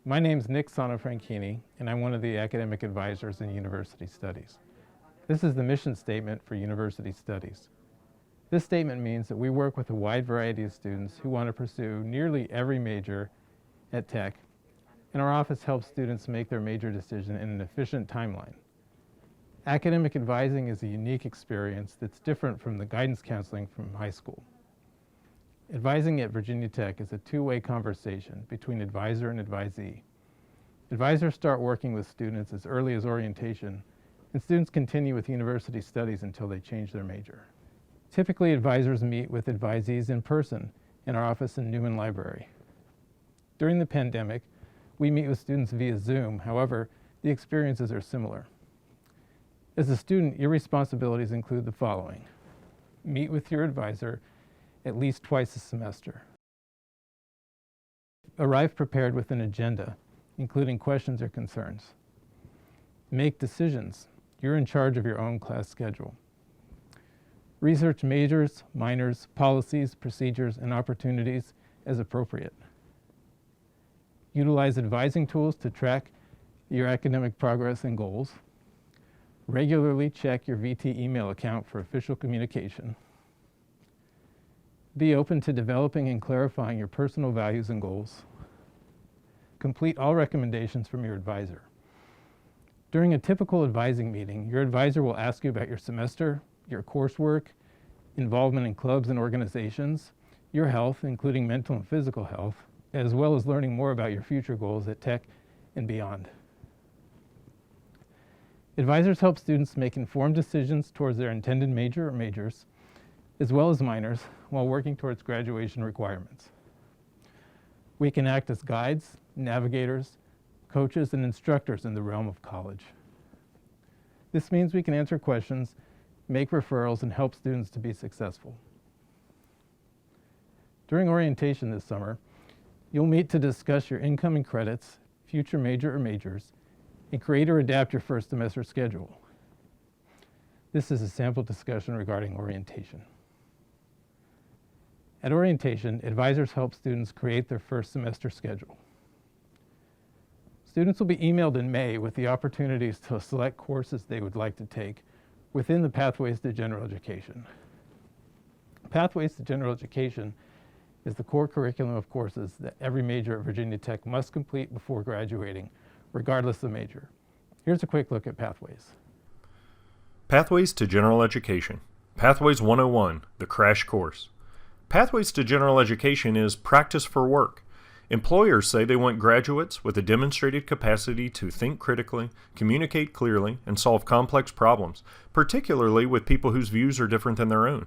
My name's Nick Sonofranchini, and I'm one of the academic advisors in University Studies. This is the mission statement for University Studies. This statement means that we work with a wide variety of students who want to pursue nearly every major at Tech, and our office helps students make their major decision in an efficient timeline. Academic advising is a unique experience that's different from the guidance counseling from high school. Advising at Virginia Tech is a two-way conversation between advisor and advisee. Advisors start working with students as early as orientation, and students continue with University Studies until they change their major. Typically, advisors meet with advisees in person in our office in Newman Library. During the pandemic, we meet with students via Zoom. However, the experiences are similar. As a student, your responsibilities include the following: meet with your advisor at least twice a semester. Arrive prepared with an agenda, including questions or concerns. Make decisions. You're in charge of your own class schedule. Research majors, minors, policies, procedures, and opportunities as appropriate. Utilize advising tools to track your academic progress and goals. Regularly check your VT email account for official communication. Be open to developing and clarifying your personal values and goals. Complete all recommendations from your advisor. During a typical advising meeting, your advisor will ask you about your semester, your coursework, involvement in clubs and organizations, your health, including mental and physical health, as well as learning more about your future goals at Tech and beyond. Advisors help students make informed decisions towards their intended major or majors, as well as minors, while working towards graduation requirements. We can act as guides, navigators, coaches, and instructors in the realm of college. This means we can answer questions, make referrals, and help students to be successful. During orientation this summer, you'll meet to discuss your incoming credits, future major or majors, and create or adapt your first semester schedule. This is a sample discussion regarding orientation. At orientation, advisors help students create their first semester schedule. Students will be emailed in May with the opportunities to select courses they would like to take within the Pathways to General Education. Pathways to General Education is the core curriculum of courses that every major at Virginia Tech must complete before graduating, regardless of major. Here's a quick look at Pathways. Pathways to General Education. Pathways 101, the crash course. Pathways to General Education is practice for work. Employers say they want graduates with a demonstrated capacity to think critically, communicate clearly, and solve complex problems, particularly with people whose views are different than their own.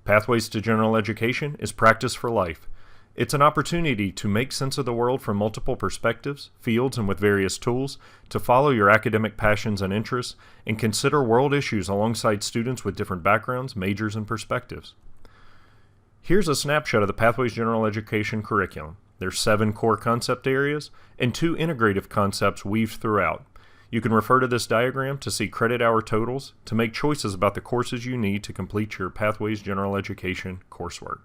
Pathways to General Education is practice for life. It's an opportunity to make sense of the world from multiple perspectives, fields, and with various tools, to follow your academic passions and interests, and consider world issues alongside students with different backgrounds, majors, and perspectives. Here's a snapshot of the Pathways General Education curriculum. There's 7 core concept areas and 2 integrative concepts weaved throughout. You can refer to this diagram to see credit hour totals to make choices about the courses you need to complete your Pathways General Education coursework.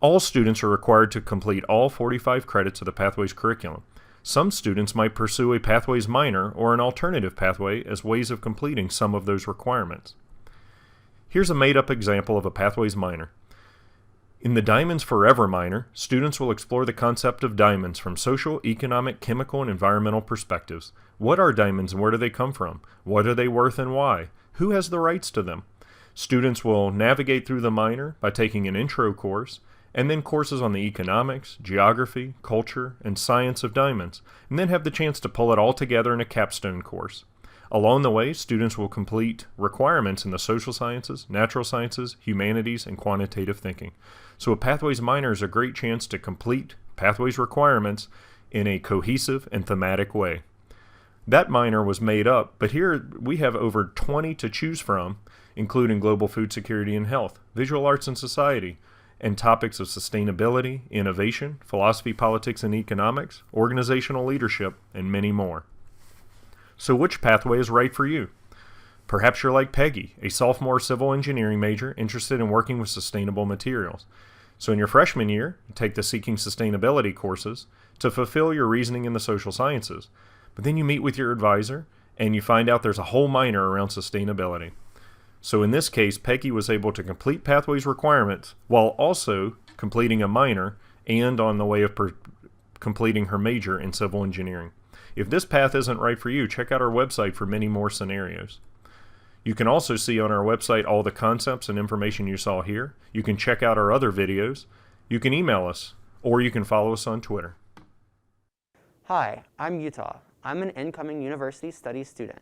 All students are required to complete all 45 credits of the Pathways curriculum. Some students might pursue a Pathways minor or an alternative pathway as ways of completing some of those requirements. Here's a made-up example of a Pathways minor. In the Diamonds Forever minor, students will explore the concept of diamonds from social, economic, chemical, and environmental perspectives. What are diamonds and where do they come from? What are they worth and why? Who has the rights to them? Students will navigate through the minor by taking an intro course, and then courses on the economics, geography, culture, and science of diamonds, and then have the chance to pull it all together in a capstone course. Along the way, students will complete requirements in the social sciences, natural sciences, humanities, and quantitative thinking. So a Pathways minor is a great chance to complete Pathways requirements in a cohesive and thematic way. That minor was made up, but here we have over 20 to choose from, including global food security and health, visual arts and society, and topics of sustainability, innovation, philosophy, politics, and economics, organizational leadership, and many more. So which pathway is right for you? Perhaps you're like Peggy, a sophomore civil engineering major interested in working with sustainable materials. So in your freshman year, take the Seeking Sustainability courses to fulfill your reasoning in the social sciences. But then you meet with your advisor and you find out there's a whole minor around sustainability. So in this case, Peggy was able to complete Pathways requirements while also completing a minor and on the way of completing her major in civil engineering. If this path isn't right for you, check out our website for many more scenarios. You can also see on our website all the concepts and information you saw here. You can check out our other videos. You can email us, or you can follow us on Twitter. Hi, I'm Utah. I'm an incoming University Studies student.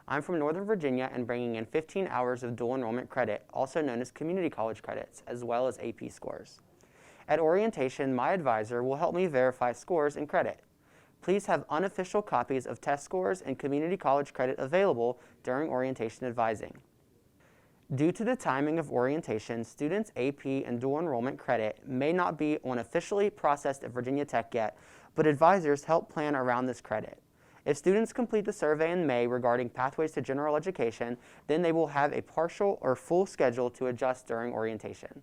I'm from Northern Virginia and bringing in 15 hours of dual enrollment credit, also known as community college credits, as well as AP scores. At orientation, my advisor will help me verify scores and credit. Please have unofficial copies of test scores and community college credit available during orientation advising. Due to the timing of orientation, students' AP and dual enrollment credit may not be officially processed at Virginia Tech yet, but advisors help plan around this credit. If students complete the survey in May regarding Pathways to General Education, then they will have a partial or full schedule to adjust during orientation.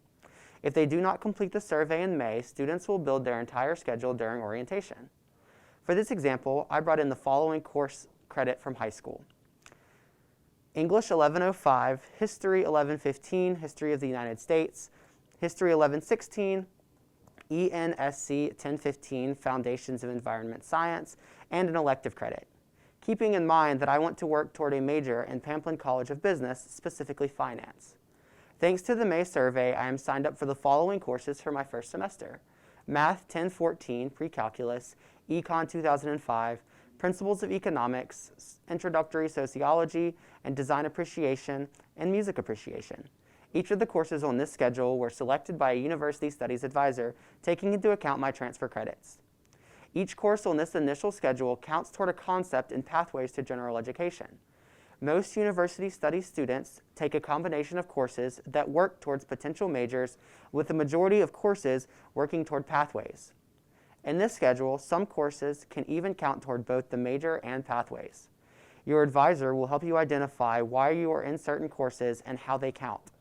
If they do not complete the survey in May, students will build their entire schedule during orientation. For this example, I brought in the following course credit from high school: English 1105, History 1115, History of the United States, History 1116, ENSC 1015, Foundations of Environment Science, and an elective credit, keeping in mind that I want to work toward a major in Pamplin College of Business, specifically finance. Thanks to the May survey, I am signed up for the following courses for my first semester: Math 1014, Pre-Calculus, Econ 2005, Principles of Economics, Introductory Sociology, and Design Appreciation, and Music Appreciation. Each of the courses on this schedule were selected by a University Studies advisor, taking into account my transfer credits. Each course on this initial schedule counts toward a concept in Pathways to General Education. Most University Studies students take a combination of courses that work towards potential majors, with the majority of courses working toward pathways. In this schedule, some courses can even count toward both the major and pathways. Your advisor will help you identify why you are in certain courses and how they count.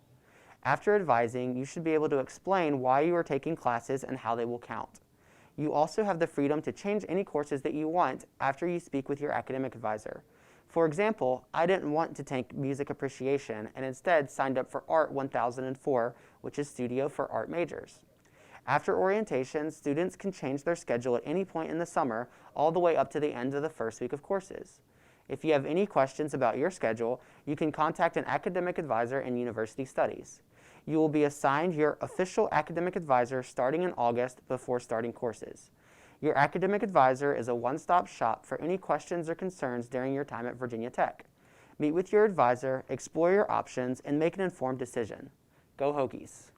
After advising, you should be able to explain why you are taking classes and how they will count. You also have the freedom to change any courses that you want after you speak with your academic advisor. For example, I didn't want to take Music Appreciation and instead signed up for Art 1004, which is studio for art majors. After orientation, students can change their schedule at any point in the summer, all the way up to the end of the first week of courses. If you have any questions about your schedule, you can contact an academic advisor in University Studies. You will be assigned your official academic advisor starting in August before starting courses. Your academic advisor is a one-stop shop for any questions or concerns during your time at Virginia Tech. Meet with your advisor, explore your options, and make an informed decision. Go Hokies!